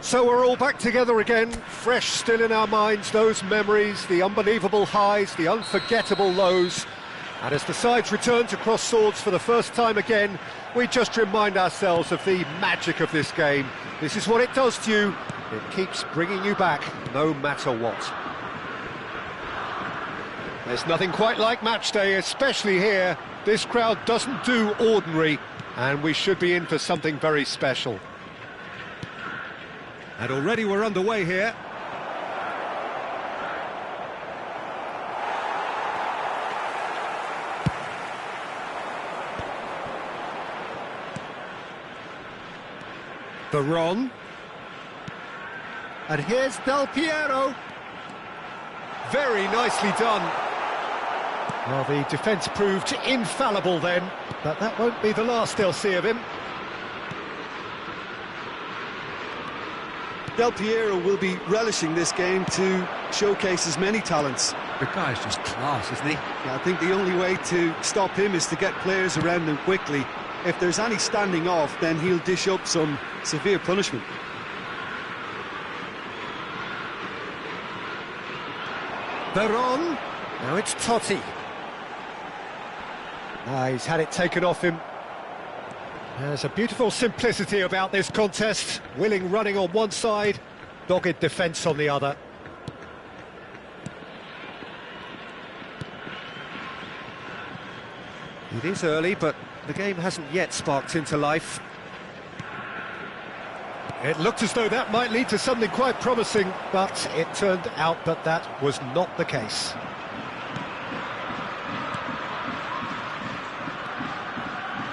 So we're all back together again, fresh still in our minds, those memories, the unbelievable highs, the unforgettable lows. And as the sides return to cross swords for the first time again, we just remind ourselves of the magic of this game. This is what it does to you. It keeps bringing you back, no matter what. There's nothing quite like match day, especially here. This crowd doesn't do ordinary, and we should be in for something very special. And already we're underway here. Baron. And here's Del Piero. Very nicely done. Well, the defence proved infallible then, but that won't be the last they'll see of him. Del Piero will be relishing this game to showcase his many talents. The guy's just class, isn't he? Yeah, I think the only way to stop him is to get players around him quickly. If there's any standing off, then he'll dish up some severe punishment. Baron. Now it's Totti. He's had it taken off him. There's a beautiful simplicity about this contest. Willing running on one side, dogged defence on the other. It is early, but the game hasn't yet sparked into life. It looked as though that might lead to something quite promising, but it turned out that that was not the case.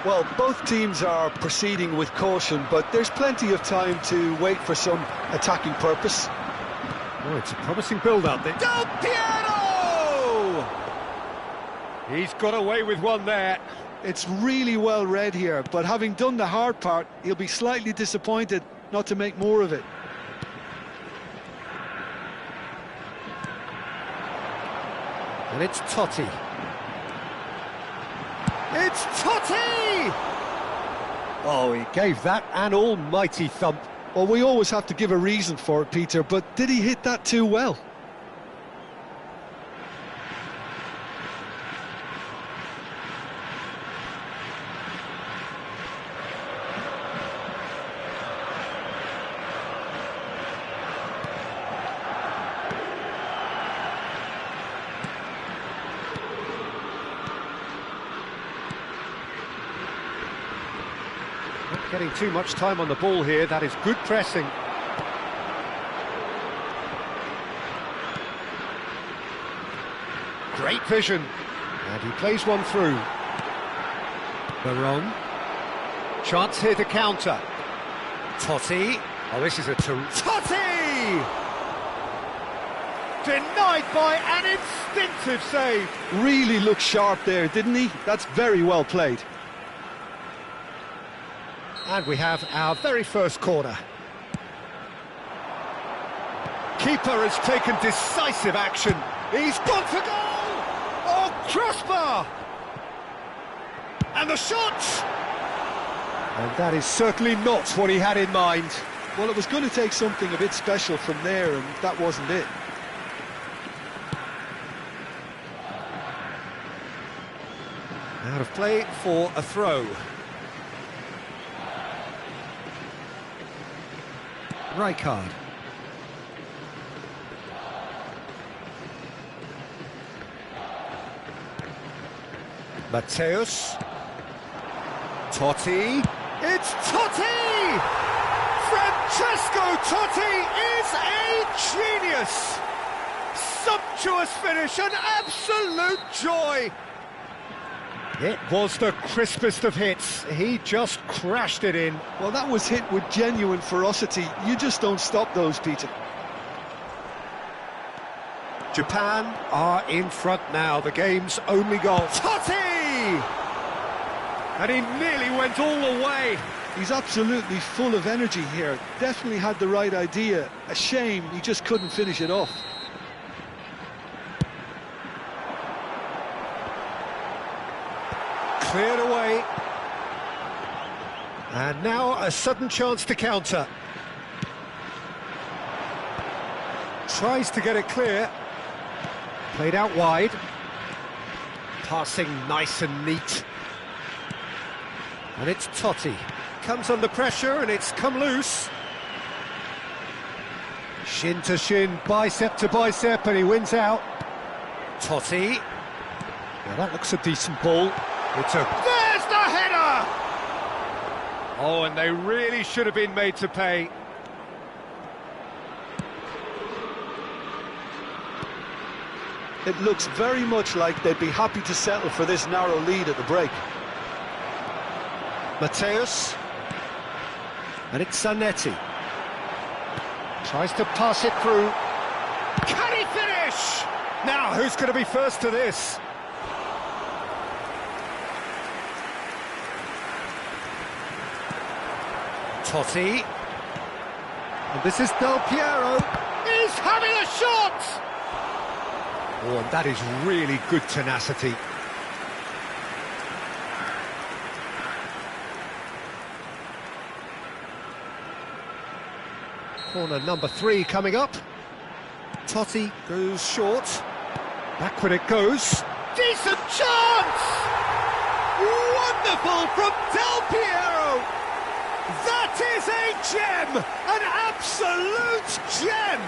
Well, both teams are proceeding with caution, but there's plenty of time to wait for some attacking purpose. Oh, it's a promising build-up. Del Piero! He's got away with one there. It's really well read here, but having done the hard part, he'll be slightly disappointed not to make more of it. And it's Totti. It's Totti! Oh, he gave that an almighty thump. Well, we always have to give a reason for it, Peter, but did he hit that too well? Not getting too much time on the ball here. That is good pressing. Great vision. And he plays one through. Baron. Chance here to counter. Totti. Oh, this is a Totti! Denied by an instinctive save. Really looked sharp there, didn't he? That's very well played. And we have our very first corner. Keeper has taken decisive action. He's gone for goal! Oh, crossbar! And the shot! And that is certainly not what he had in mind. Well, it was going to take something a bit special from there, and that wasn't it. Out of play for a throw. Rijkaard. Matthäus. Totti. It's Totti! Francesco Totti is a genius! Sumptuous finish, an absolute joy! It was the crispest of hits. He just crashed it in. Well, that was hit with genuine ferocity. You just don't stop those, Peter. Japan are in front now. The game's only goal. Totti! And he nearly went all the way. He's absolutely full of energy here. Definitely had the right idea. A shame he just couldn't finish it off. Cleared away. And now a sudden chance to counter. Tries to get it clear. Played out wide. Passing nice and neat. And it's Totti. Comes under pressure and it's come loose. Shin to shin, bicep to bicep, and he wins out. Totti. Now that looks a decent ball. There's the header! Oh, and they really should have been made to pay. It looks very much like they'd be happy to settle for this narrow lead at the break. Mateus. And it's Zanetti. Tries to pass it through. Can he finish? Now, who's going to be first to this? Totti. And this is Del Piero. He's having a shot! Oh, and that is really good tenacity. Corner number 3 coming up. Totti goes short. Back when it goes. Decent chance! Wonderful from Del Piero! That is a gem! An absolute gem!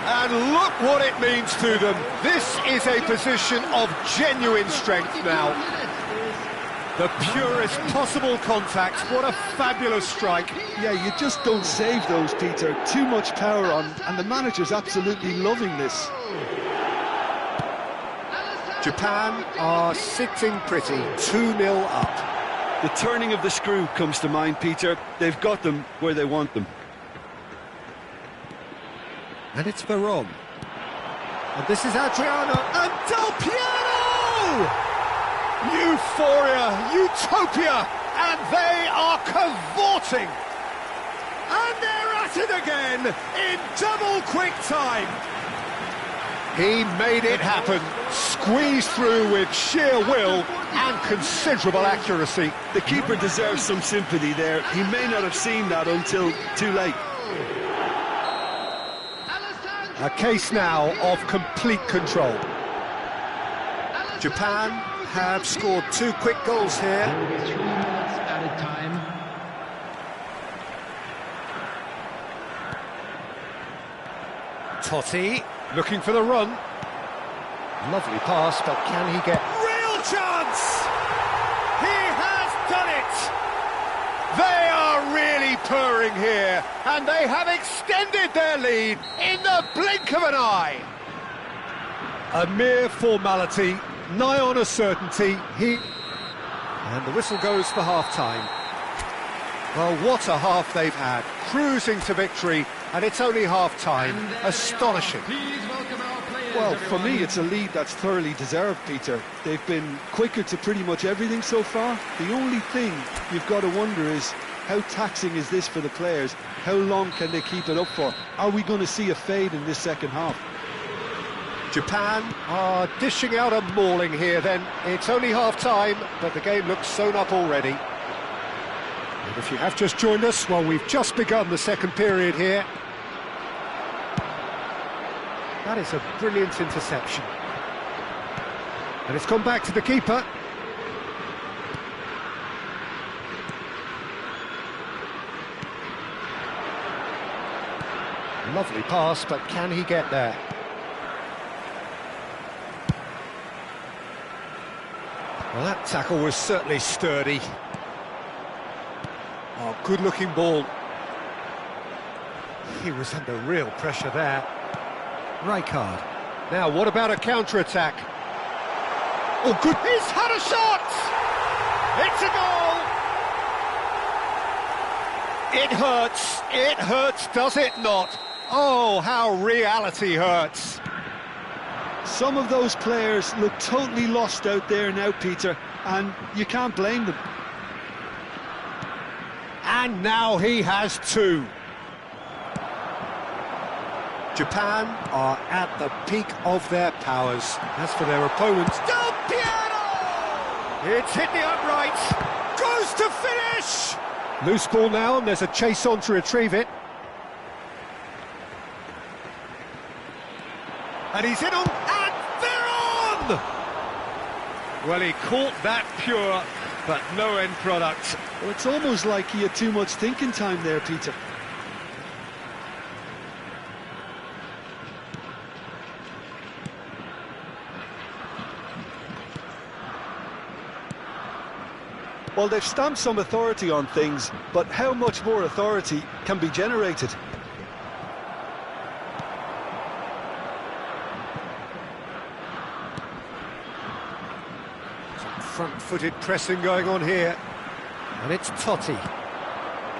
And look what it means to them. This is a position of genuine strength now. The purest possible contact. What a fabulous strike. Yeah, you just don't save those, Peter. Too much power on, and the manager's absolutely loving this. Japan are sitting pretty, 2-0 up. The turning of the screw comes to mind, Peter. They've got them where they want them. And it's Veron. And this is Adriano. And Del Piero! Euphoria, utopia, and they are cavorting. And they're at it again in double quick time. He made it happen, squeezed through with sheer will and considerable accuracy. The keeper deserves some sympathy there. He may not have seen that until too late. A case now of complete control. Japan have scored 2 quick goals here. There will be 3 minutes added time. Totti looking for the run. Lovely pass, but can he get... Real chance! He has done it! They are really purring here, and they have extended their lead in the blink of an eye. A mere formality, nigh on a certainty. And the whistle goes for half-time. Well, what a half they've had, cruising to victory, and it's only half-time. Astonishing. Well, for me, it's a lead that's thoroughly deserved, Peter. They've been quicker to pretty much everything so far. The only thing you've got to wonder is, how taxing is this for the players? How long can they keep it up for? Are we going to see a fade in this second half? Japan are dishing out a mauling here then. It's only half-time, but the game looks sewn up already. And if you have just joined us, well, we've just begun the second period here. That is a brilliant interception. And it's gone back to the keeper. Lovely pass, but can he get there? Well, that tackle was certainly sturdy. Oh, good-looking ball. He was under real pressure there. Rijkaard. Now, what about a counter-attack? Oh, good. He's had a shot! It's a goal! It hurts, does it not? Oh, how reality hurts. Some of those players look totally lost out there now, Peter, and you can't blame them. And now he has 2. Japan are at the peak of their powers. As for their opponents, Del Piero! It's hit the uprights, goes to finish! Loose ball now, and there's a chase on to retrieve it. And he's in on, and they're on! Well, he caught that pure, but no end product. Well, it's almost like he had too much thinking time there, Peter. Well, they've stamped some authority on things, but how much more authority can be generated? Some front-footed pressing going on here. And it's Totti.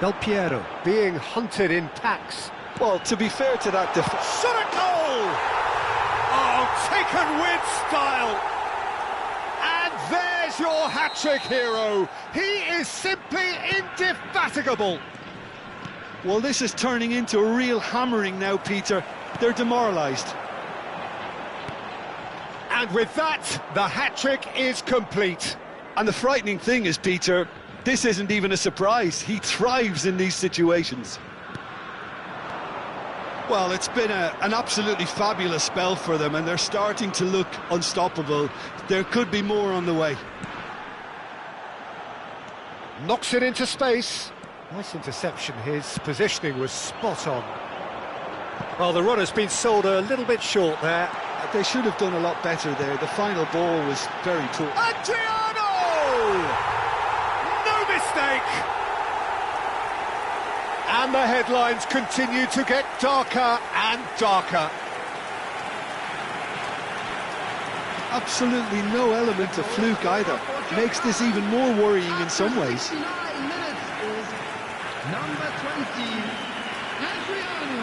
Del Piero being hunted in packs. Well, to be fair to that Shot at goal! Oh, taken with style! And there's your hat-trick hero. He is simply indefatigable. Well, this is turning into a real hammering now, Peter. They're demoralised. And with that, the hat-trick is complete. And the frightening thing is, Peter, this isn't even a surprise. He thrives in these situations. Well, it's been an absolutely fabulous spell for them, and they're starting to look unstoppable. There could be more on the way. Knocks it into space. Nice interception. His positioning was spot on. Well, the runner's been sold a little bit short there. They should have done a lot better there. The final ball was very poor. Adriano! No mistake! And the headlines continue to get darker and darker. Absolutely no element of fluke either. Makes this even more worrying in some ways. 69 minutes is number 20, Adriano.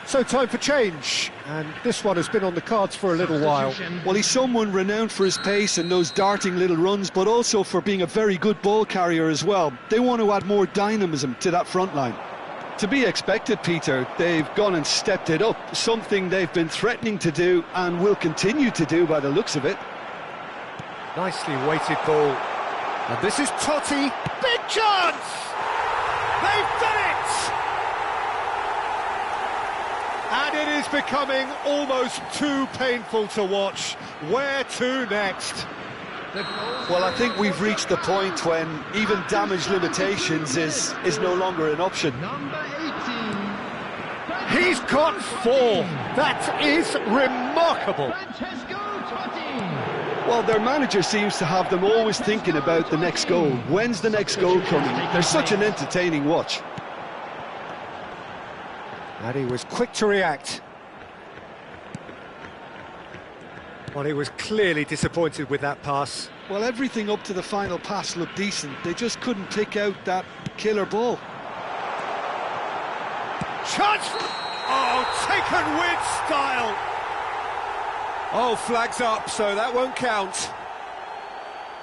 So time for change, and this one has been on the cards for a little while. Well, he's someone renowned for his pace and those darting little runs, but also for being a very good ball carrier as well. They want to add more dynamism to that front line. To be expected, Peter, they've gone and stepped it up, something they've been threatening to do and will continue to do by the looks of it. Nicely weighted ball. And this is Totti. Big chance! They've done it! And it is becoming almost too painful to watch. Where to next? Well, I think we've reached the point when even damage limitations is no longer an option. Number 18. He's got 4. That is remarkable. Francesco Totti. Well, their manager seems to have them always thinking about the next goal. When's the next goal coming? They're such an entertaining watch. And he was quick to react. Well, he was clearly disappointed with that pass. Well, everything up to the final pass looked decent. They just couldn't pick out that killer ball. Chance! Oh, taken with style! Oh, flags up, so that won't count.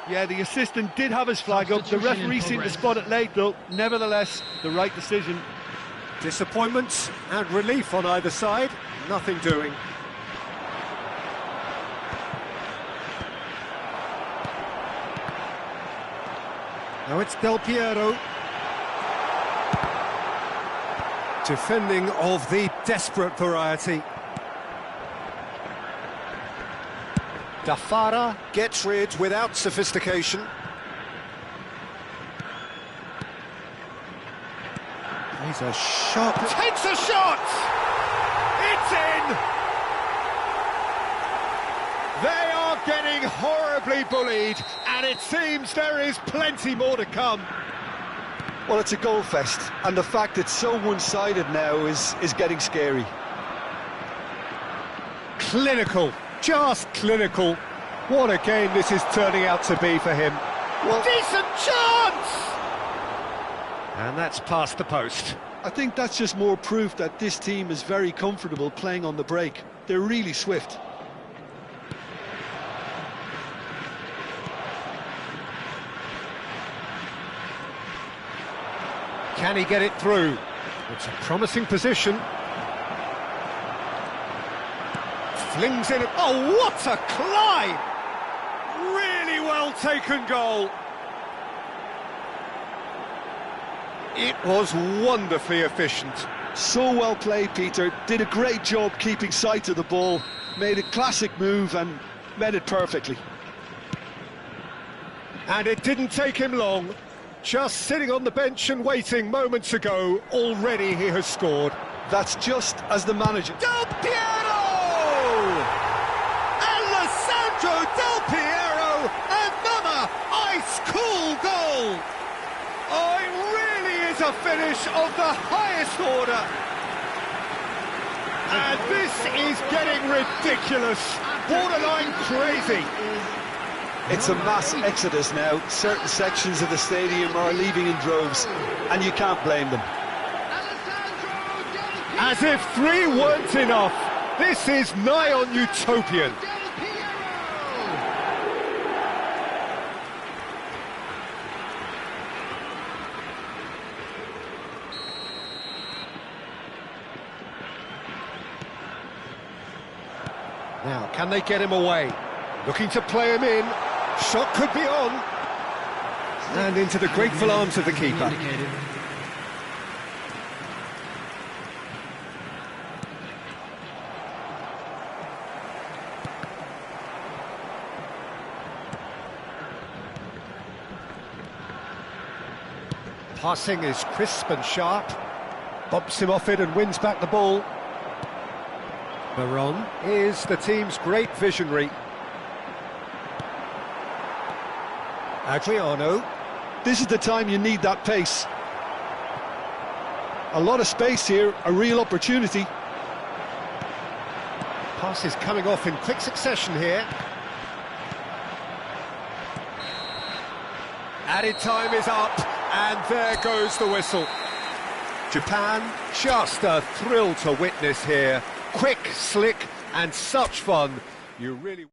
Yeah, the assistant did have his flag up. The referee seemed to spot it late, though. Nevertheless, the right decision. Disappointment and relief on either side. Nothing doing. Now it's Del Piero. Defending of the desperate variety. Dafara gets rid without sophistication. He's a shot. Takes a shot! It's in! They are getting horribly bullied, and it seems there is plenty more to come. Well, it's a goal fest, and the fact it's so one-sided now is getting scary. Clinical, just clinical. What a game this is turning out to be for him. Well, decent chance! And that's past the post. I think that's just more proof that this team is very comfortable playing on the break. They're really swift. Can he get it through? It's a promising position. Slings in. Oh, what a climb! Really well taken goal. It was wonderfully efficient. So well played, Peter. Did a great job keeping sight of the ball. Made a classic move and met it perfectly. And it didn't take him long. Just sitting on the bench and waiting moments ago, already he has scored. That's just as the manager... Del Piero! Alessandro Del Piero! Another ice-cool goal! Oh, it really is a finish of the highest order. And this is getting ridiculous. Borderline crazy. It's a mass exodus now. Certain sections of the stadium are leaving in droves, and you can't blame them. As if 3 weren't enough, this is nigh on utopian. Now, can they get him away? Looking to play him in. Shot could be on. And into the grateful arms of the keeper. Passing is crisp and sharp. Bumps him off it and wins back the ball. Maron is the team's great visionary. Adriano. This is the time you need that pace. A lot of space here, a real opportunity. Pass is coming off in quick succession here. Added time is up, and there goes the whistle. Japan, just a thrill to witness here. Quick, slick, and such fun. You really...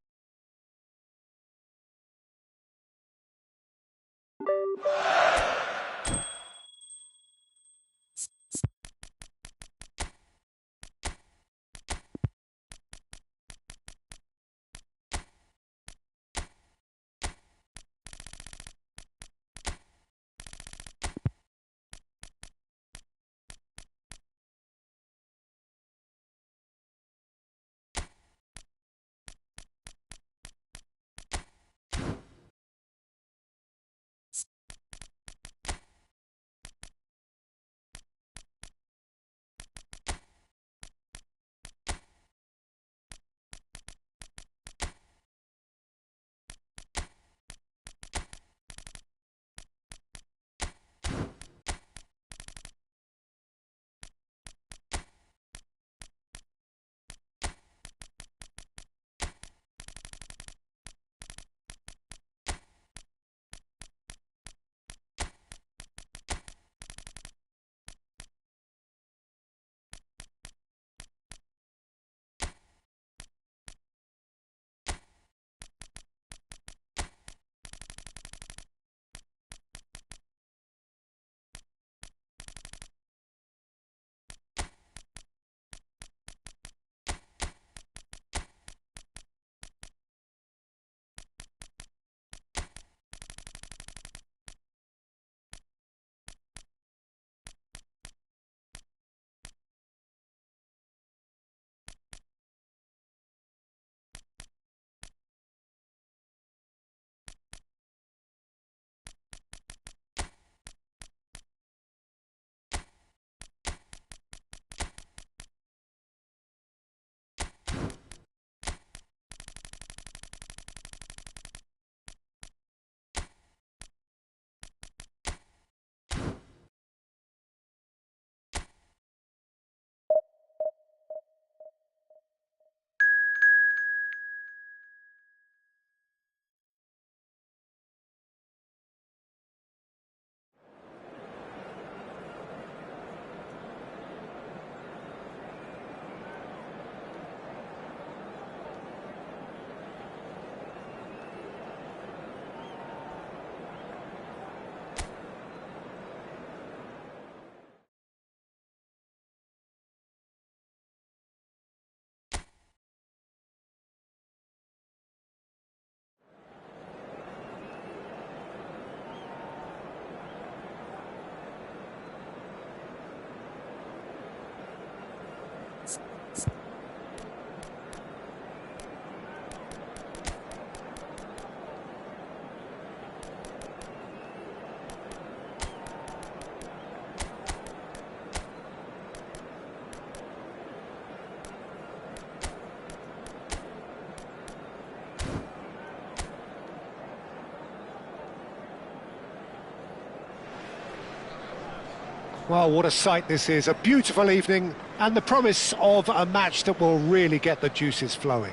Well, what a sight this is, a beautiful evening, and the promise of a match that will really get the juices flowing.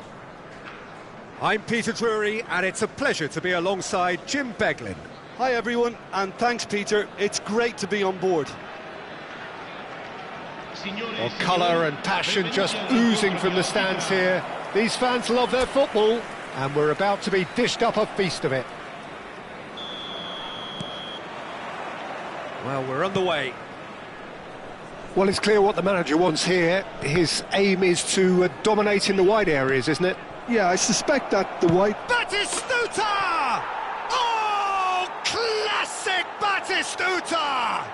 I'm Peter Drury, and it's a pleasure to be alongside Jim Beglin. Hi everyone, and thanks Peter, it's great to be on board. Well, colour and passion just oozing from the stands here. These fans love their football, and we're about to be dished up a feast of it. Well, we're underway. Well, it's clear what the manager wants here. His aim is to dominate in the wide areas, isn't it? Yeah, I suspect that the wide... Batistuta! Oh, classic Batistuta!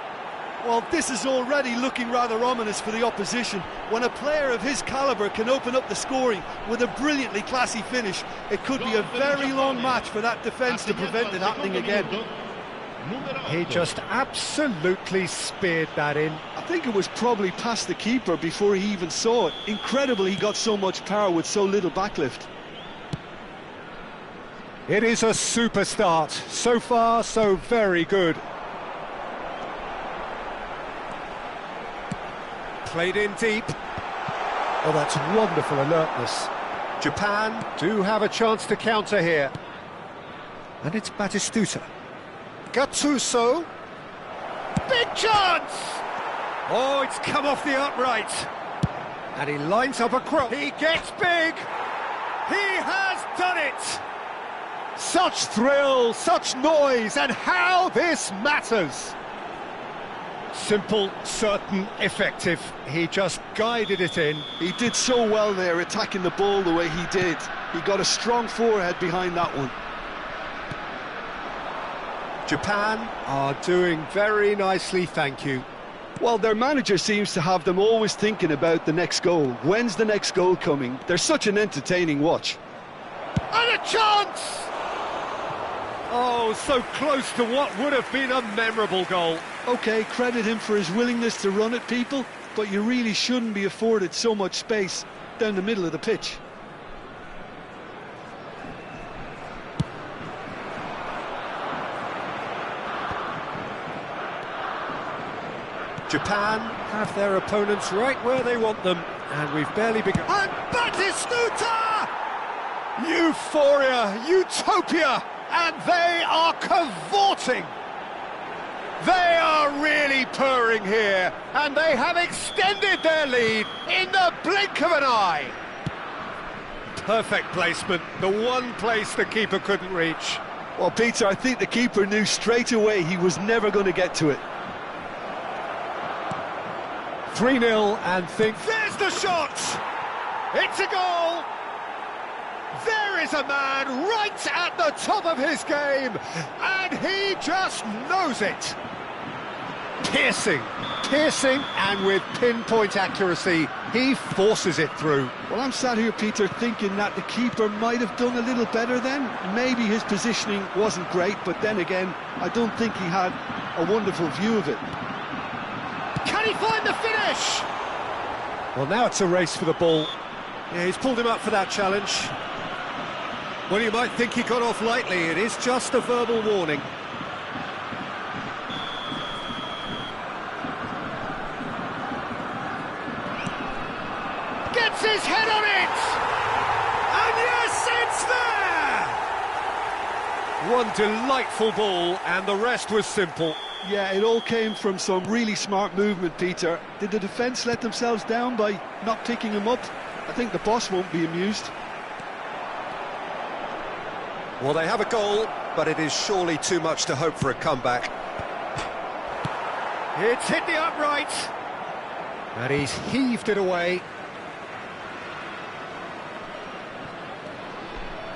Well, this is already looking rather ominous for the opposition. When a player of his calibre can open up the scoring with a brilliantly classy finish, it could be a very long match for that defence to prevent it happening again. He just absolutely speared that in. I think it was probably past the keeper before he even saw it. Incredible he got so much power with so little backlift. It is a super start. So far, so very good. Played in deep. Oh, that's wonderful alertness. Japan do have a chance to counter here. And it's Batistuta. Gattuso. Big chance! Oh, it's come off the upright. And he lines up a cross. He gets big. He has done it. Such thrill, such noise, and how this matters. Simple, certain, effective. He just guided it in. He did so well there, attacking the ball the way he did. He got a strong forehead behind that one. Japan are doing very nicely, thank you. Well, their manager seems to have them always thinking about the next goal. When's the next goal coming? They're such an entertaining watch. And a chance! Oh, so close to what would have been a memorable goal. OK, credit him for his willingness to run at people, but you really shouldn't be afforded so much space down the middle of the pitch. Japan have their opponents right where they want them, and we've barely begun. And Batistuta! Euphoria, utopia, and they are cavorting. They are really purring here, and they have extended their lead in the blink of an eye. Perfect placement, the one place the keeper couldn't reach. Well, Peter, I think the keeper knew straight away he was never going to get to it. 3-0 and think, there's the shot! It's a goal! There is a man right at the top of his game, and he just knows it. Piercing, and with pinpoint accuracy, he forces it through. Well, I'm sat here, Peter, thinking that the keeper might have done a little better then. Maybe his positioning wasn't great, but then again, I don't think he had a wonderful view of it. Can he find the finish? Well, now it's a race for the ball. Yeah, he's pulled him up for that challenge. Well, you might think he got off lightly. It is just a verbal warning. Gets his head on it! And yes, it's there! One delightful ball, and the rest was simple. Yeah, it all came from some really smart movement, Peter. Did the defence let themselves down by not picking him up? I think the boss won't be amused. Well, they have a goal, but it is surely too much to hope for a comeback. It's hit the upright, and he's heaved it away.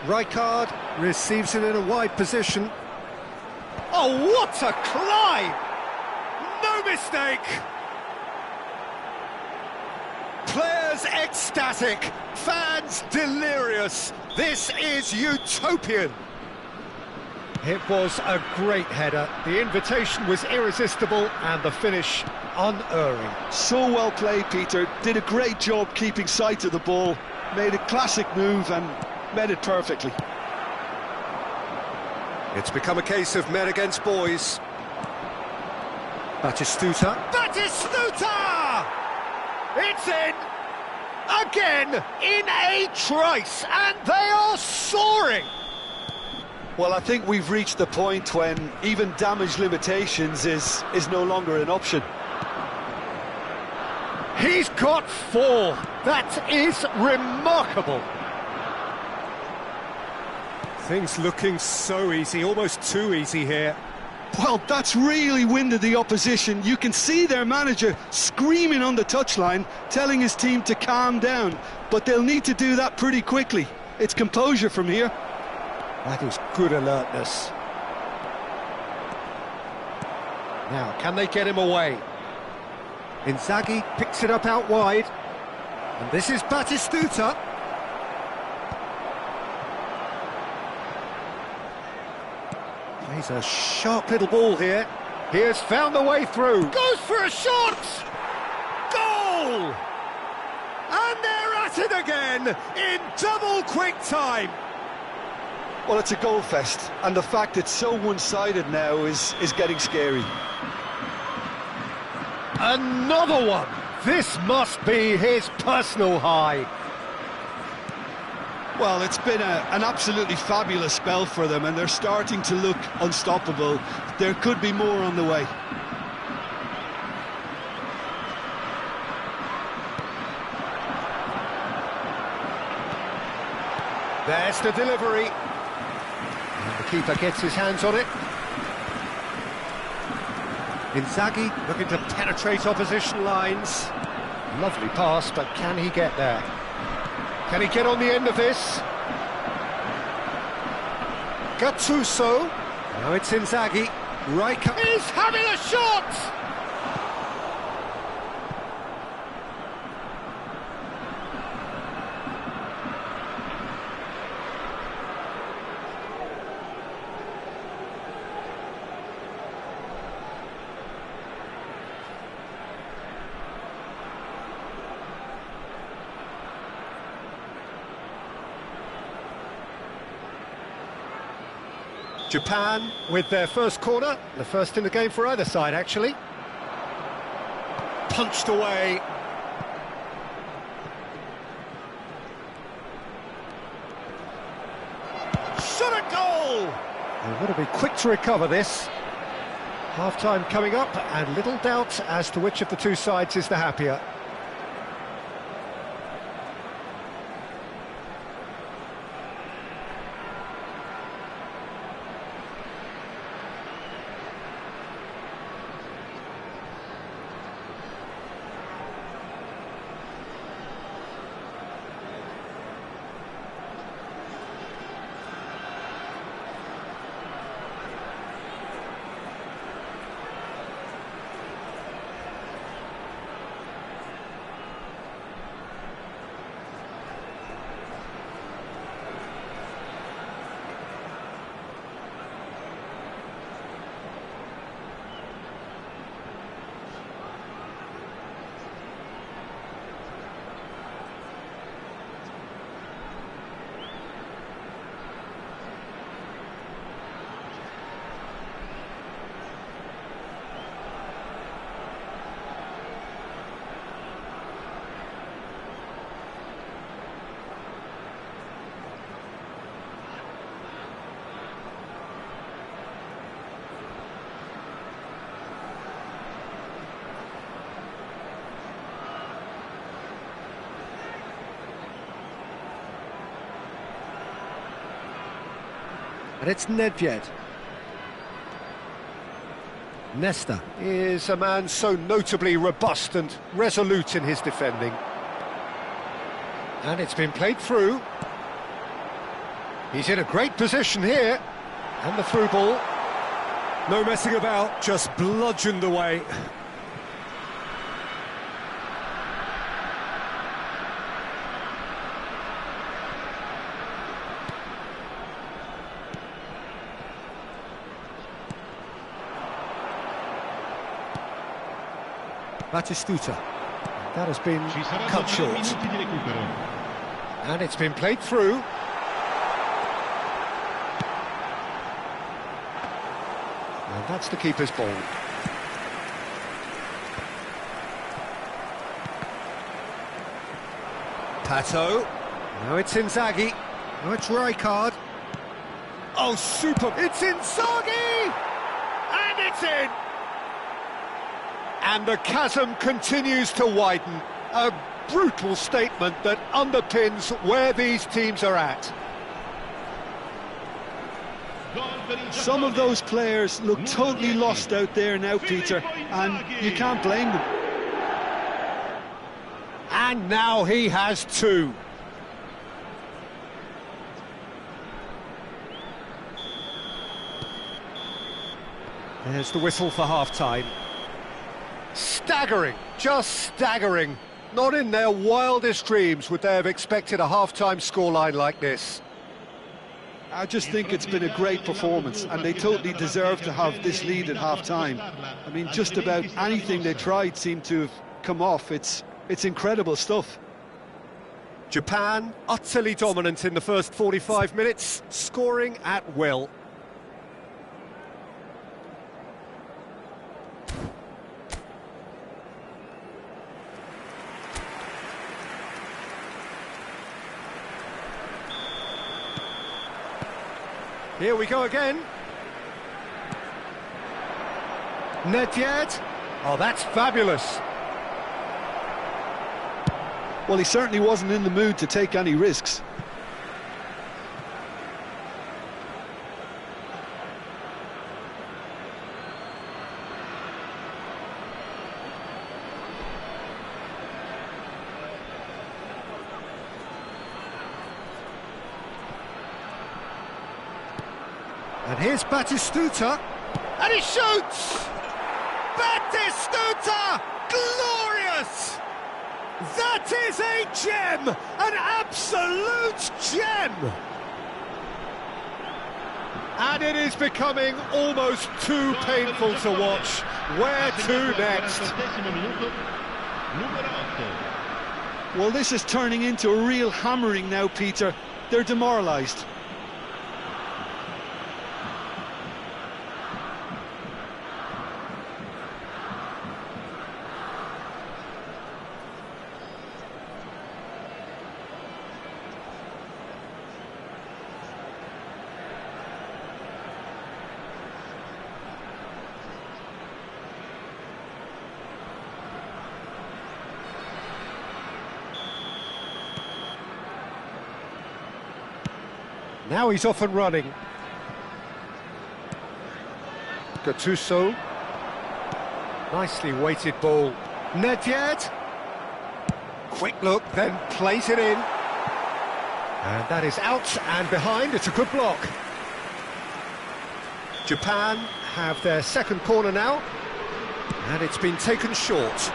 Rijkaard receives it in a wide position. Oh, what a climb! No mistake! Players ecstatic, fans delirious. This is utopian. It was a great header. The invitation was irresistible and the finish unerring. So well played, Peter. Did a great job keeping sight of the ball. Made a classic move and met it perfectly. It's become a case of men against boys. Batistuta. Batistuta! It's in! Again, in a trice, and they are soaring! Well, I think we've reached the point when even damage limitations is no longer an option. He's got 4. That is remarkable. Things looking so easy, almost too easy here. Well, that's really winded the opposition. You can see their manager screaming on the touchline, telling his team to calm down. But they'll need to do that pretty quickly. It's composure from here. That is good alertness. Now, can they get him away? Inzaghi picks it up out wide. And this is Batistuta. Plays a sharp little ball here. He has found the way through. Goes for a shot! Goal! And they're at it again in double quick time. Well, it's a goal fest, and the fact it's so one-sided now is getting scary. Another one! This must be his personal high. Well, it's been an absolutely fabulous spell for them, and they're starting to look unstoppable. There could be more on the way. There's the delivery. And the keeper gets his hands on it. Inzaghi looking to penetrate opposition lines. Lovely pass, but can he get there? Can he get on the end of this? Gattuso. Now it's Inzaghi. Right, he's having a shot! Japan with their first corner, the first in the game for either side, actually. Punched away. Shot a goal! They've got to be quick to recover this. Half-time coming up, and little doubt as to which of the two sides is the happier. And it's Nedved. Nesta is a man so notably robust and resolute in his defending. And it's been played through. He's in a great position here. And the through ball. No messing about, just bludgeoned away. Batistuta. That has been cut short. And it's been played through. And that's the keeper's ball. Pato. Now it's Inzaghi. Now it's Rijkaard. Oh, super! It's Inzaghi! And it's in! And the chasm continues to widen. A brutal statement that underpins where these teams are at. Some of those players look totally lost out there now, Peter, and you can't blame them. And now he has two. There's the whistle for half-time. Staggering, just staggering. Not in their wildest dreams would they have expected a half-time scoreline like this. I just think it's been a great performance, and they totally deserve to have this lead at half-time. I mean, just about anything they tried seemed to have come off. It's incredible stuff. Japan, utterly dominant in the first 45 minutes, scoring at will. Here we go again. Nedved. Oh, that's fabulous. Well, he certainly wasn't in the mood to take any risks. And here's Batistuta, and he shoots! Batistuta! Glorious! That is a gem! An absolute gem! And it is becoming almost too painful to watch. Where to next? Well, this is turning into a real hammering now, Peter. They're demoralised. Now he's off and running. Gattuso. Nicely weighted ball. Nedved. Quick look, then plays it in. And that is out and behind. It's a good block. Japan have their second corner now. And it's been taken short.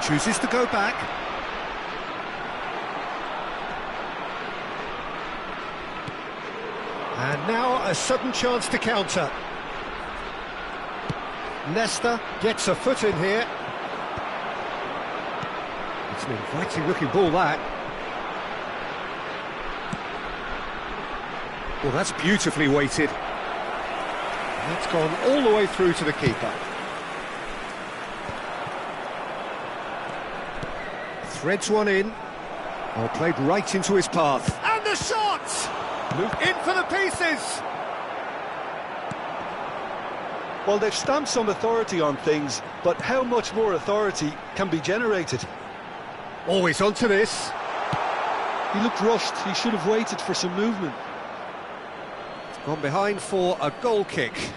Chooses to go back. And now a sudden chance to counter. Nesta gets a foot in here. It's an inviting looking ball, that. Well, that's beautifully weighted. That's gone all the way through to the keeper. Threads one in. Oh, played right into his path. And the shot! In for the pieces! Well, they've stamped some authority on things, but how much more authority can be generated? Always onto this. He looked rushed. He should have waited for some movement. Gone behind for a goal kick.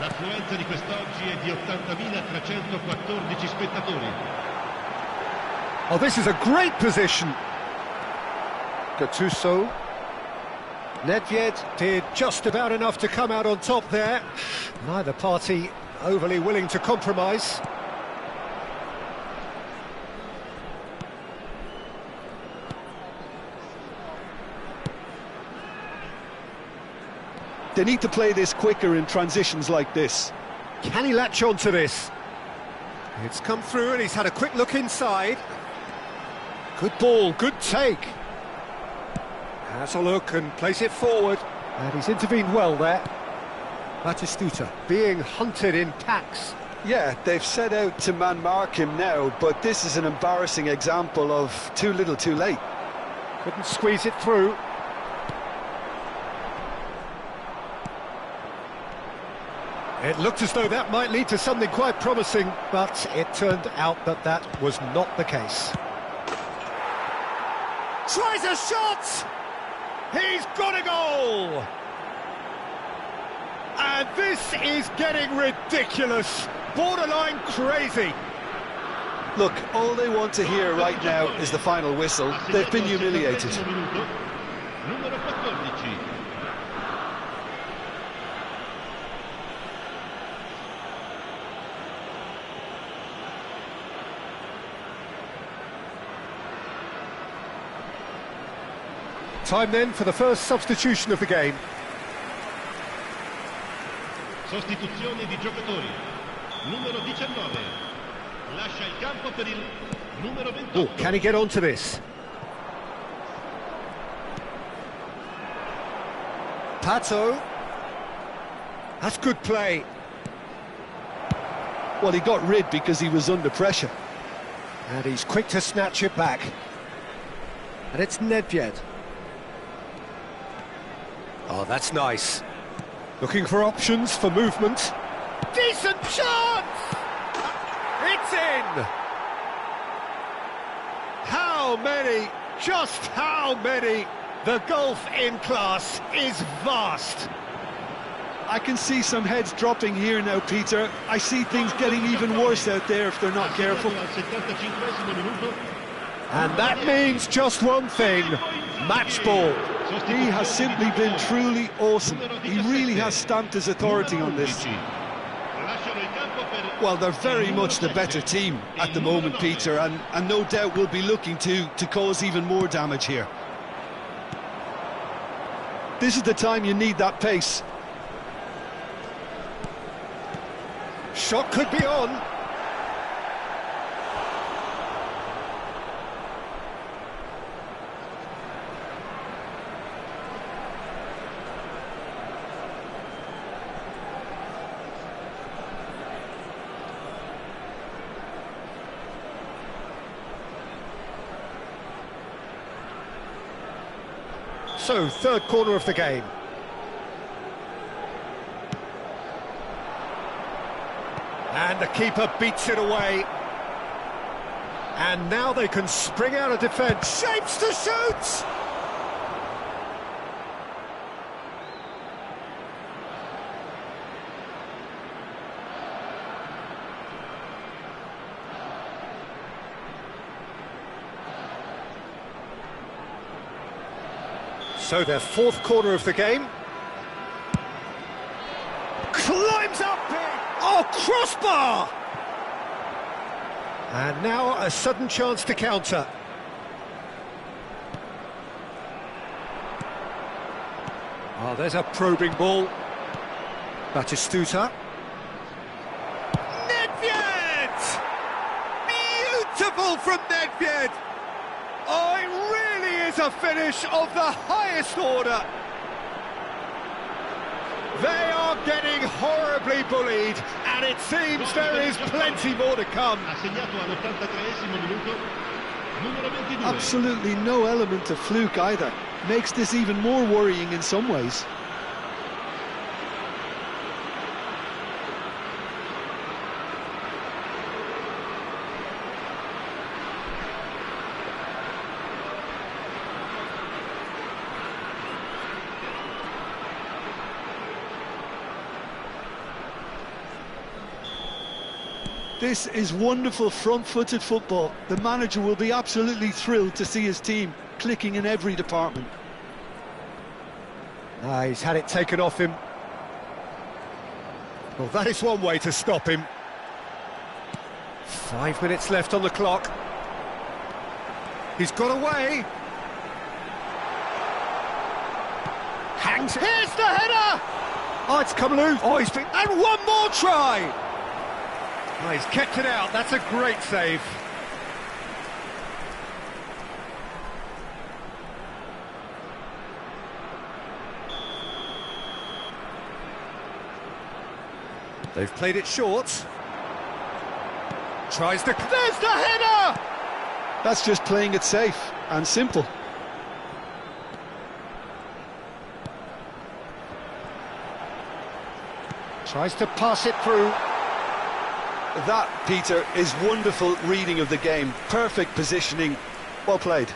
L'affluenza di quest'oggi è di 80.314 spettatori. Oh, this is a great position. Gattuso. Nedved did just about enough to come out on top there. Neither party overly willing to compromise. They need to play this quicker in transitions like this. Can he latch on to this? It's come through and he's had a quick look inside. Good ball, good take. Has a look and plays it forward. And he's intervened well there. Batistuta being hunted in packs. Yeah, they've set out to man-mark him now, but this is an embarrassing example of too little too late. Couldn't squeeze it through. It looked as though that might lead to something quite promising, but it turned out that that was not the case. Tries a shot! He's got a goal! And this is getting ridiculous, borderline crazy. Look, all they want to hear right now is the final whistle. They've been humiliated. Numero 14. Time then for the first substitution of the game. Sostituzione di giocatori. Numero 19. Lascia il campo per il numero 28. Oh, can he get onto this? Pato. That's good play. Well, he got rid because he was under pressure. And he's quick to snatch it back. And it's Nedved. Oh, that's nice. Looking for options for movement. Decent chance! It's in! How many? Just how many? The gulf in class is vast. I can see some heads dropping here now, Peter. I see things getting even worse out there if they're not careful. Al 75esimo minuto. And that means just one thing, match ball. He has simply been truly awesome. He really has stamped his authority on this. Well, they're very much the better team at the moment, Peter, and no doubt will be looking to cause even more damage here. This is the time you need that pace. Shot could be on. So, third corner of the game. And the keeper beats it away. And now they can spring out of defence. Shapes to shoot! So their fourth corner of the game. Climbs up big! Oh, crossbar! And now a sudden chance to counter. Oh, there's a probing ball. Batistuta. Nedved! Beautiful from Nedved! Oh, it really is a finish of the highest order. They are getting horribly bullied, and it seems there is plenty more to come. Ha segnato all'83esimo minuto. Numero 22. Absolutely no element of fluke either. Makes this even more worrying in some ways. This is wonderful front-footed football. The manager will be absolutely thrilled to see his team clicking in every department. He's had it taken off him. Well, that is one way to stop him. 5 minutes left on the clock. He's got away. Hangs. Here's the header! Oh, it's come loose. Oh, he's been... And one more try! Oh, he's kept it out, that's a great save. They've played it short. Tries to... There's the header! That's just playing it safe and simple. Tries to pass it through. That, Peter, is wonderful reading of the game. Perfect positioning. Well played.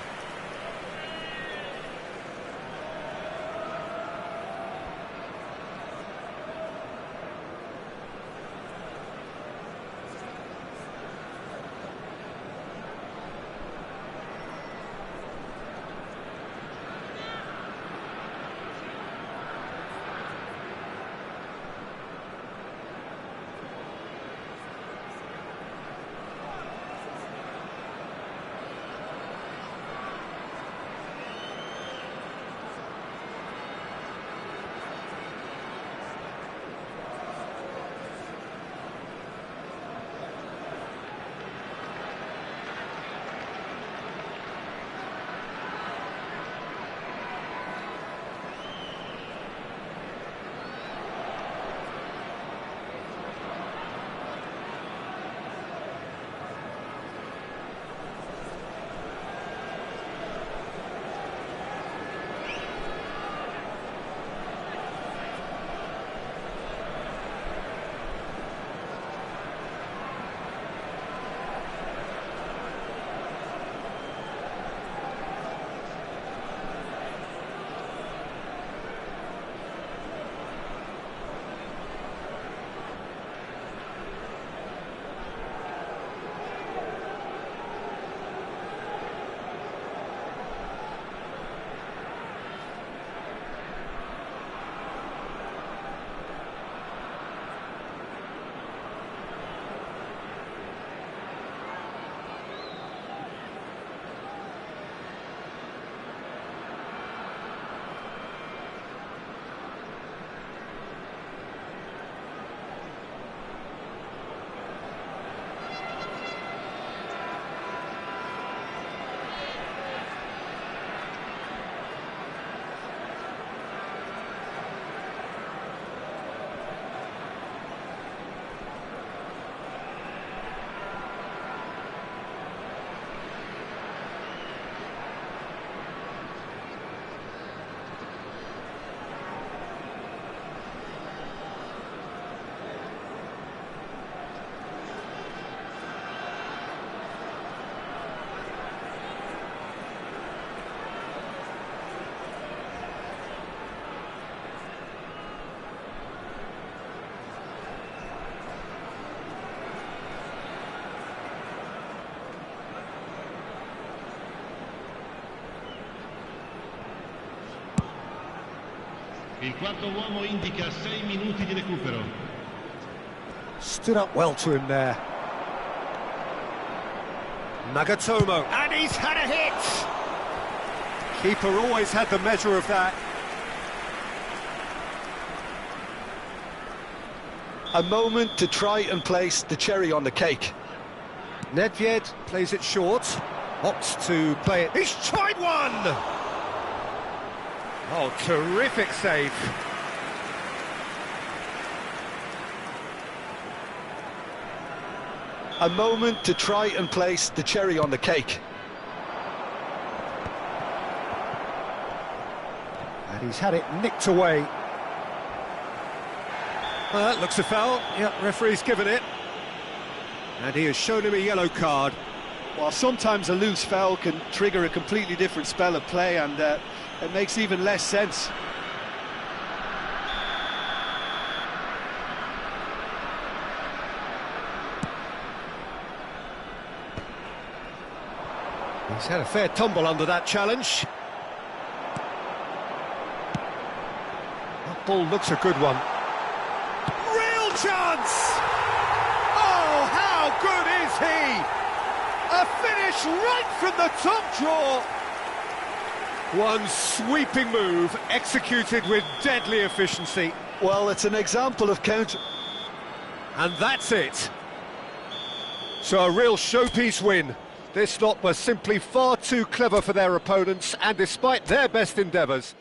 Il quarto uomo indica 6 minuti di recupero. Stood up well to him there. Nagatomo, and he's had a hit! Keeper always had the measure of that. A moment to try and place the cherry on the cake. Nedved plays it short, opts to play it. He's tried one! Oh, terrific save. A moment to try and place the cherry on the cake. And he's had it nicked away. Well, that looks a foul. Yep, referee's given it. And he has shown him a yellow card. Well, sometimes a loose foul can trigger a completely different spell of play, and it makes even less sense. He's had a fair tumble under that challenge. That ball looks a good one. Real chance! Oh, how good is he? A finish right from the top draw. One sweeping move, executed with deadly efficiency. Well, it's an example of counter... And that's it. So a real showpiece win. This lot was simply far too clever for their opponents, and despite their best endeavours...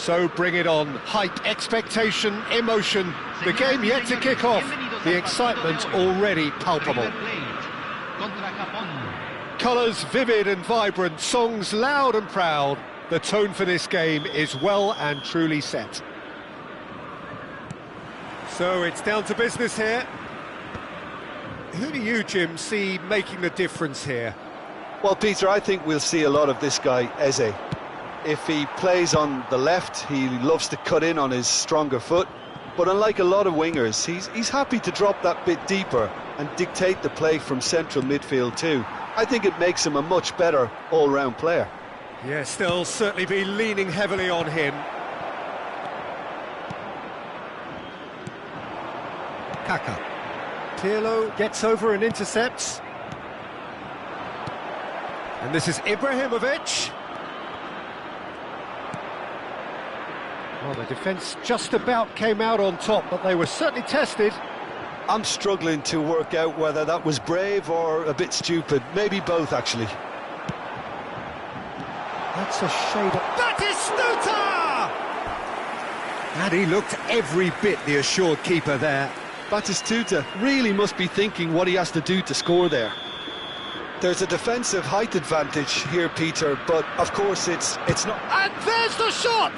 So bring it on. Hype, expectation, emotion. The game yet to kick off. The excitement already palpable. Colours vivid and vibrant, songs loud and proud. The tone for this game is well and truly set. So it's down to business here. Who do you, Jim, see making the difference here? Well, Peter, I think we'll see a lot of this guy, Eze. If he plays on the left, he loves to cut in on his stronger foot. But unlike a lot of wingers, he's happy to drop that bit deeper and dictate the play from central midfield too. I think it makes him a much better all-round player. Yes, they'll certainly be leaning heavily on him. Kaka. Pirlo gets over and intercepts. And this is Ibrahimovic. Well, the defence just about came out on top, but they were certainly tested. I'm struggling to work out whether that was brave or a bit stupid. Maybe both, actually. That's a shade of... Batistuta! And he looked every bit the assured keeper there. Batistuta really must be thinking what he has to do to score there. There's a defensive height advantage here, Peter, but of course it's not... And there's the shot!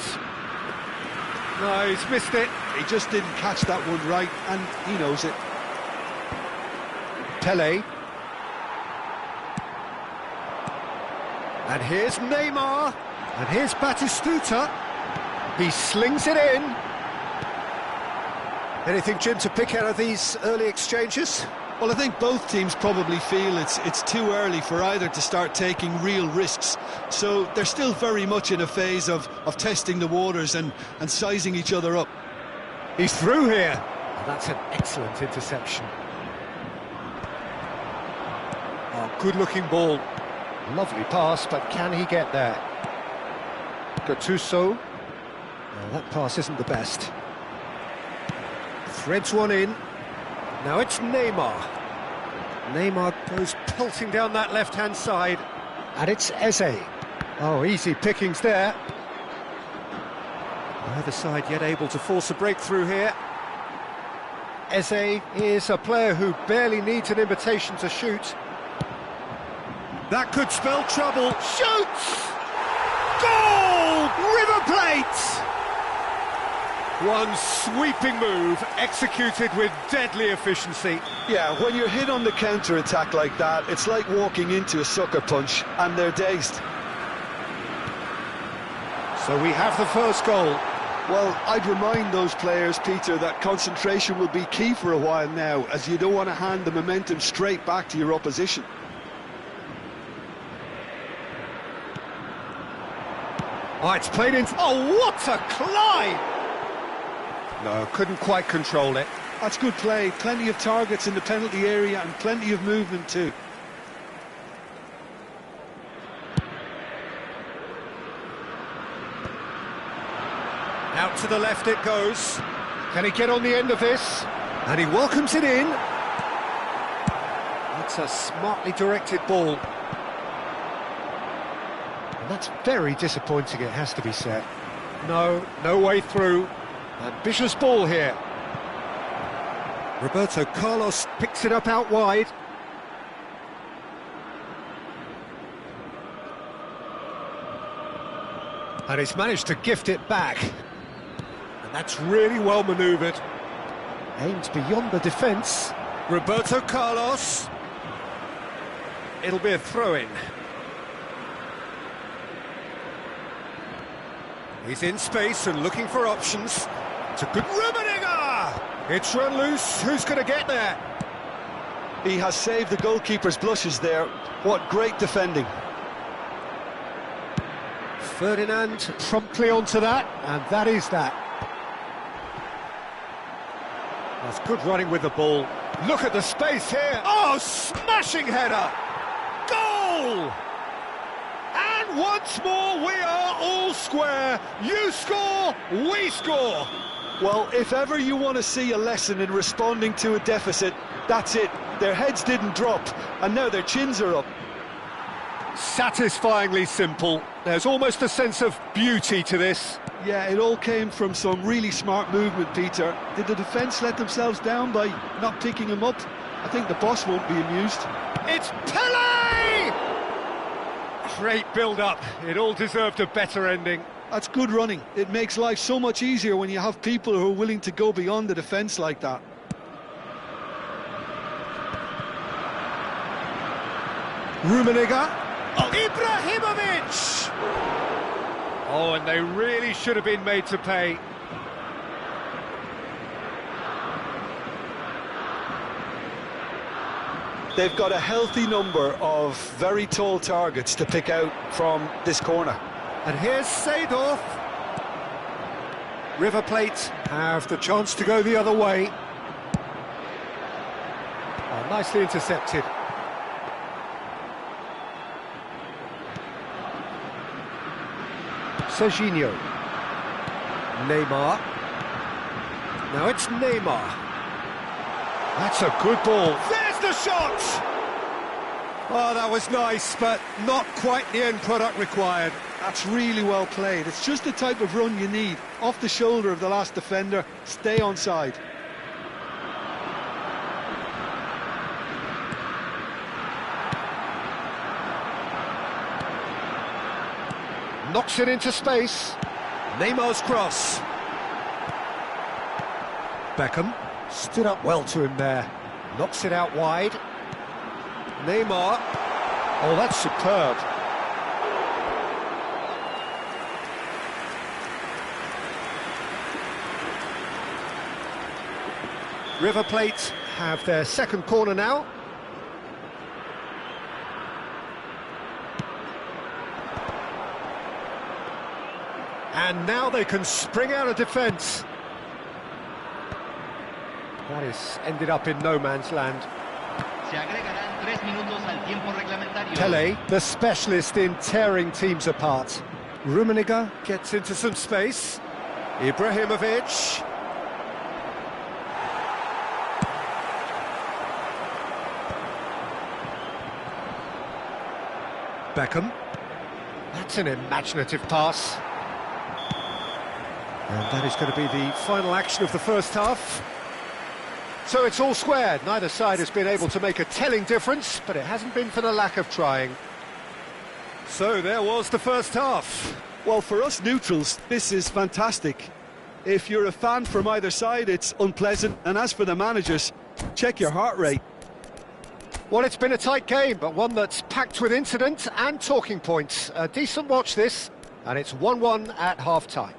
No, he's missed it. He just didn't catch that one right, and he knows it. Pele. And here's Neymar. And here's Batistuta. He slings it in. Anything, Jim, to pick out of these early exchanges? Well, I think both teams probably feel it's too early for either to start taking real risks. So they're still very much in a phase of testing the waters and sizing each other up. He's through here. Oh, that's an excellent interception. Oh, good-looking ball. Lovely pass, but can he get there? Gattuso. Oh, that pass isn't the best. Threads one in. Now it's Neymar. Neymar goes pelting down that left-hand side. And it's Eze. Oh, easy pickings there. Neither side yet able to force a breakthrough here. Eze is a player who barely needs an invitation to shoot. That could spell trouble. Shoots! Goal! River Plate! One sweeping move, executed with deadly efficiency. Yeah, when you're hit on the counter-attack like that, it's like walking into a sucker punch, and they're dazed. So we have the first goal. Well, I'd remind those players, Peter, that concentration will be key for a while now, as you don't want to hand the momentum straight back to your opposition. Oh, it's played in... Oh, what a climb! No, couldn't quite control it. That's good play. Plenty of targets in the penalty area and plenty of movement too. Out to the left it goes. Can he get on the end of this? And he welcomes it in. That's a smartly directed ball. And that's very disappointing, it has to be said. No way through. Ambitious ball here. Roberto Carlos picks it up out wide. And he's managed to gift it back. And that's really well manoeuvred. Aimed beyond the defence. Roberto Carlos. It'll be a throw-in. He's in space and looking for options. It's a good Rummenigge! It's run loose. Who's going to get there? He has saved the goalkeeper's blushes there. What great defending. Ferdinand promptly onto that, and that is that. That's good running with the ball. Look at the space here. Oh, smashing header! Goal! And once more we are all square. You score, we score. Well, if ever you want to see a lesson in responding to a deficit, that's it. Their heads didn't drop, and now their chins are up. Satisfyingly simple. There's almost a sense of beauty to this. Yeah, it all came from some really smart movement, Peter. Did the defence let themselves down by not picking him up? I think the boss won't be amused. It's Pele! Great build-up. It all deserved a better ending. That's good running. It makes life so much easier when you have people who are willing to go beyond the defence like that. Rummenigge. Oh. Ibrahimovic! Oh, and they really should have been made to pay. They've got a healthy number of very tall targets to pick out from this corner. And here's Seedorf. River Plate have the chance to go the other way. Oh, nicely intercepted. Serginho. Neymar. Now it's Neymar. That's a good ball. There's the shot! Oh, that was nice, but not quite the end product required. That's really well played. It's just the type of run you need. Off the shoulder of the last defender, stay onside. Knocks it into space. Neymar's cross. Beckham stood up well to him there. Knocks it out wide. Neymar. Oh, that's superb. River Plate have their second corner now. And now they can spring out of defence. That is ended up in no man's land. Se agregarán 3 minutos al tiempo reglamentario. Pele, the specialist in tearing teams apart. Rummenigge gets into some space. Ibrahimovic. Beckham. That's an imaginative pass. And that is going to be the final action of the first half. So it's all squared. Neither side has been able to make a telling difference, but it hasn't been for the lack of trying. So there was the first half. Well, for us neutrals, this is fantastic. If you're a fan from either side, it's unpleasant. And as for the managers, check your heart rate. Well, it's been a tight game, but one that's packed with incident and talking points. A decent watch this, and it's 1-1 at half-time.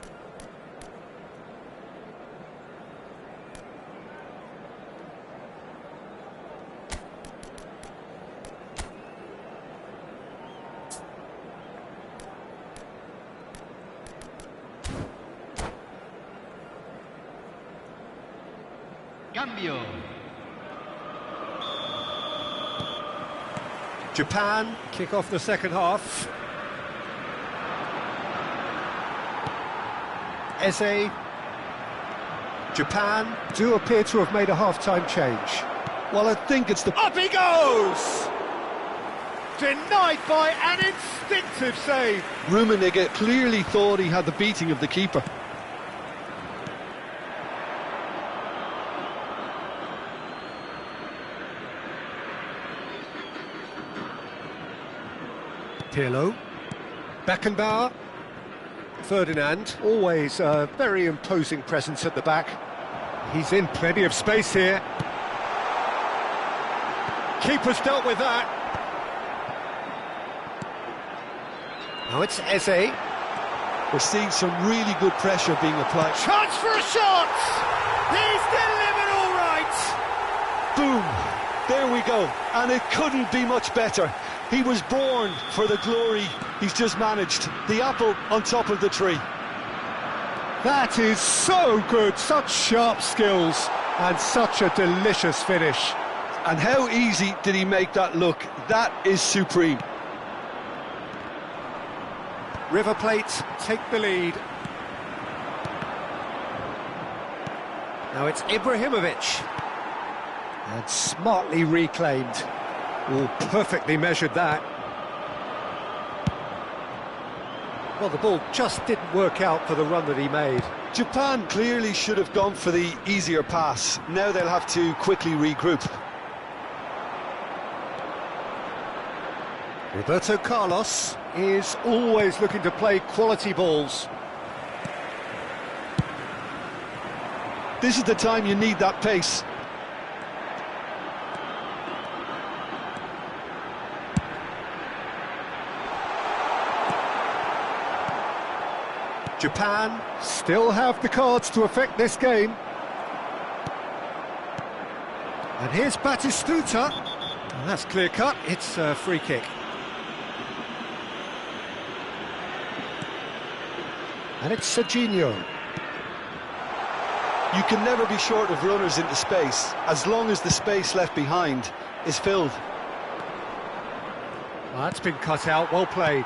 Cambio. Japan kick off the second half. Eze. Japan do appear to have made a half-time change. Well, I think it's the... Up he goes! Denied by an instinctive save. Rummenigge clearly thought he had the beating of the keeper. Pirlo. Beckenbauer. Ferdinand, always a very imposing presence at the back. He's in plenty of space here. Keeper's dealt with that. Now it's Eze. We're seeing some really good pressure being applied. Chance for a shot! He's delivered all right! Boom! There we go. And it couldn't be much better. He was born for the glory he's just managed. The apple on top of the tree. That is so good. Such sharp skills and such a delicious finish. And how easy did he make that look? That is supreme. River Plate take the lead. Now it's Ibrahimovic. And smartly reclaimed. Oh, perfectly measured that. Well, the ball just didn't work out for the run that he made. Japan clearly should have gone for the easier pass. Now they'll have to quickly regroup. Roberto Carlos is always looking to play quality balls. This is the time you need that pace. Japan still have the cards to affect this game. And here's Batistuta. And that's clear cut, it's a free kick. And it's Serginho. You can never be short of runners into space, as long as the space left behind is filled. Well, that's been cut out, well played.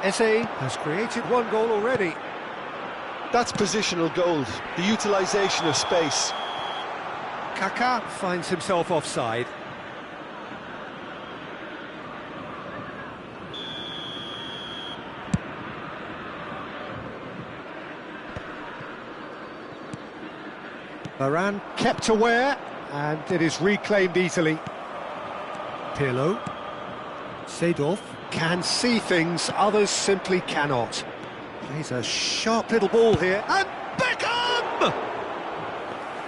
Eze has created one goal already. That's positional gold, the utilisation of space. Kaká finds himself offside. Varane kept aware, and it is reclaimed easily. Pirlo. Seedorf can see things others simply cannot. Plays a sharp little ball here, and Beckham!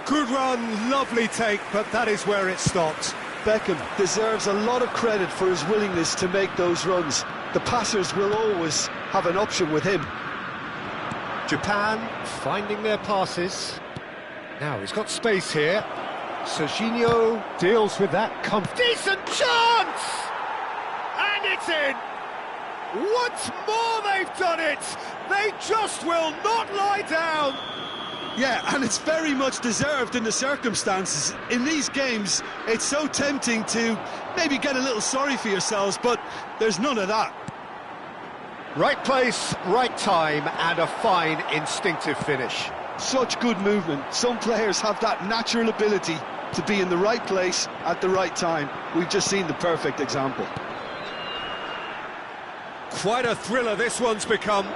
Good run, lovely take, but that is where it stopped. Beckham deserves a lot of credit for his willingness to make those runs. The passers will always have an option with him. Japan finding their passes. Now he's got space here. Serginho deals with that decent chance! And it's in! Once more they've done it! They just will not lie down! Yeah, and it's very much deserved in the circumstances. In these games, it's so tempting to maybe get a little sorry for yourselves, but there's none of that. Right place, right time, and a fine instinctive finish. Such good movement. Some players have that natural ability to be in the right place at the right time. We've just seen the perfect example. Quite a thriller this one's become.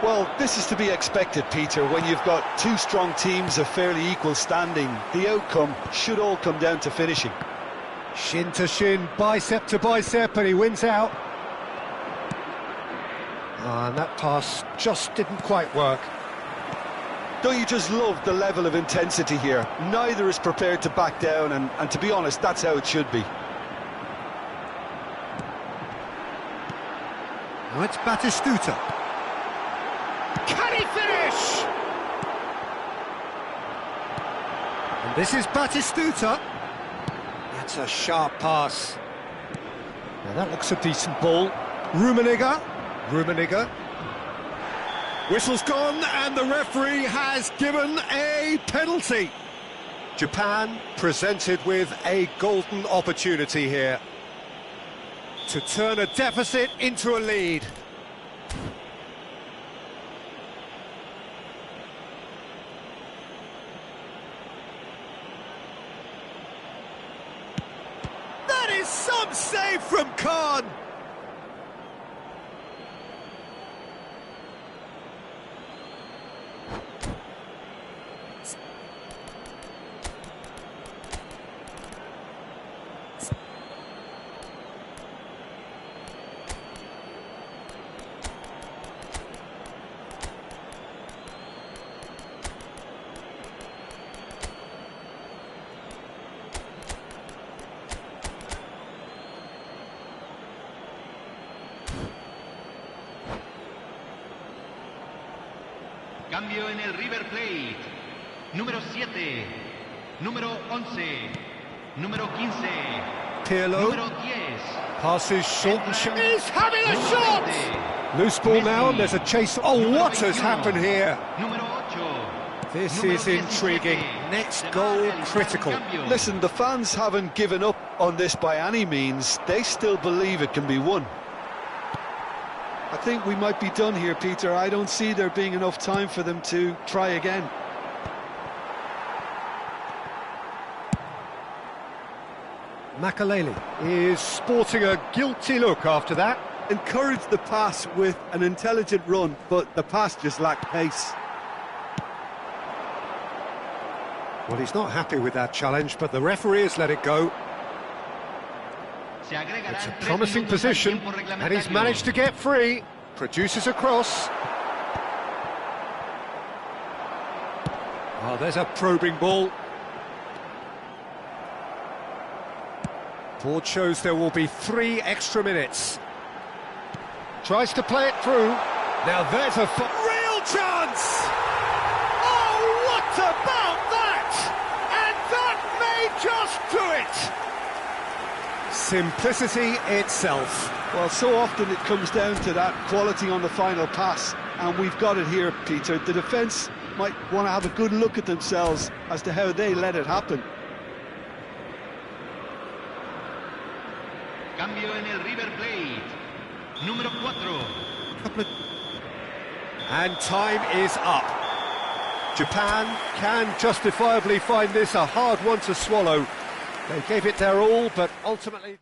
Well, this is to be expected, Peter, when you've got two strong teams of fairly equal standing. The outcome should all come down to finishing. Shin to shin, bicep to bicep, and he wins out. And that pass just didn't quite work. Don't you just love the level of intensity here? Neither is prepared to back down, and to be honest, that's how it should be. Now it's Batistuta. Can he finish? And this is Batistuta. That's a sharp pass. Now that looks a decent ball. Rummenigge. Whistle's gone, and the referee has given a penalty. Japan presented with a golden opportunity here to turn a deficit into a lead. That is some save from Khan. Cambio en el River Plate. Número 7. Número 11. Número 15. Pirlo. Número 10. Passes short and short. He's having a shot! Loose ball now, and there's a chase. Oh, what has happened here? Número 8. This is intriguing. Next goal critical. Listen, the fans haven't given up on this by any means. They still believe it can be won. I think we might be done here, Peter. I don't see there being enough time for them to try again. Makaleli is sporting a guilty look after that. encouraged the pass with an intelligent run, but the pass just lacked pace. Well, he's not happy with that challenge, but the referee has let it go. It's a promising position, and he's managed to get free. Produces a cross. Oh, there's a probing ball. Board shows there will be 3 extra minutes. Tries to play it through. Now there's a real chance! Oh, what about that? And that may just do it! Simplicity itself. Well, so often it comes down to that quality on the final pass, and we've got it here, Peter. The defence might want to have a good look at themselves as to how they let it happen. Cambio en el River Plate. Número 4. And time is up. Japan can justifiably find this a hard one to swallow. They gave it their all, but ultimately...